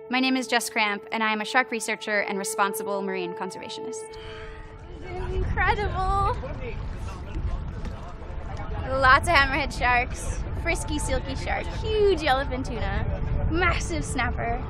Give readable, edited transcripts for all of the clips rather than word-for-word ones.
My name is Jess Cramp, and I am a shark researcher and responsible marine conservationist. Incredible! Lots of hammerhead sharks, frisky silky shark, huge yellowfin tuna, massive snapper.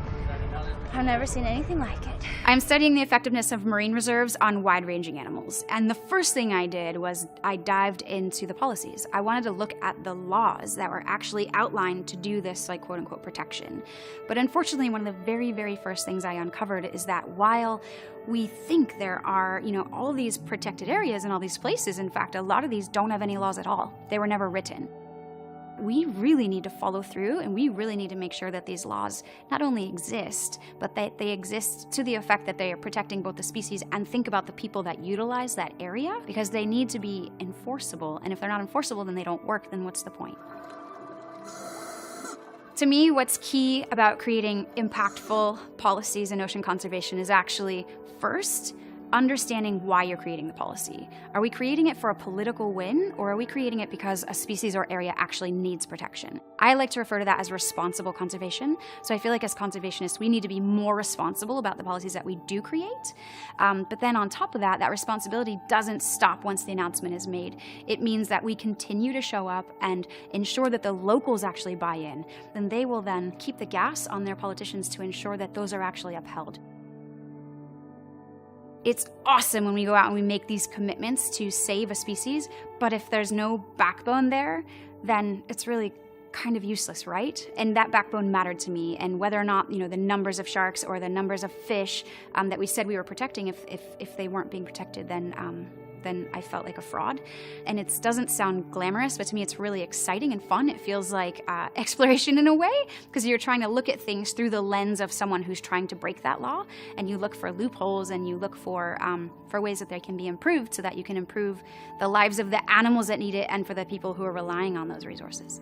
I've never seen anything like it. I'm studying the effectiveness of marine reserves on wide-ranging animals, and the first thing I did was I dived into the policies. I wanted to look at the laws that were actually outlined to do this, like, quote-unquote protection. But unfortunately, one of the very, very first things I uncovered is that while we think there are, all these protected areas in all these places, in fact, a lot of these don't have any laws at all. They were never written. We really need to follow through, and we really need to make sure that these laws not only exist, but that they exist to the effect that they are protecting both the species and think about the people that utilize that area, because they need to be enforceable. And if they're not enforceable, then they don't work, then what's the point? To me, what's key about creating impactful policies in ocean conservation is actually, first, understanding why you're creating the policy. Are we creating it for a political win, or are we creating it because a species or area actually needs protection? I like to refer to that as responsible conservation. So I feel like as conservationists, we need to be more responsible about the policies that we do create. But then on top of that, that responsibility doesn't stop once the announcement is made. It means that we continue to show up and ensure that the locals actually buy in. Then they will then keep the gas on their politicians to ensure that those are actually upheld. It's awesome when we go out and we make these commitments to save a species, but if there's no backbone there, then it's really kind of useless, right? And that backbone mattered to me, and whether or not, the numbers of sharks or the numbers of fish that we said we were protecting, if they weren't being protected, then I felt like a fraud. And it doesn't sound glamorous, but to me it's really exciting and fun. It feels like exploration in a way, because you're trying to look at things through the lens of someone who's trying to break that law, and you look for loopholes, and you look for ways that they can be improved so that you can improve the lives of the animals that need it and for the people who are relying on those resources.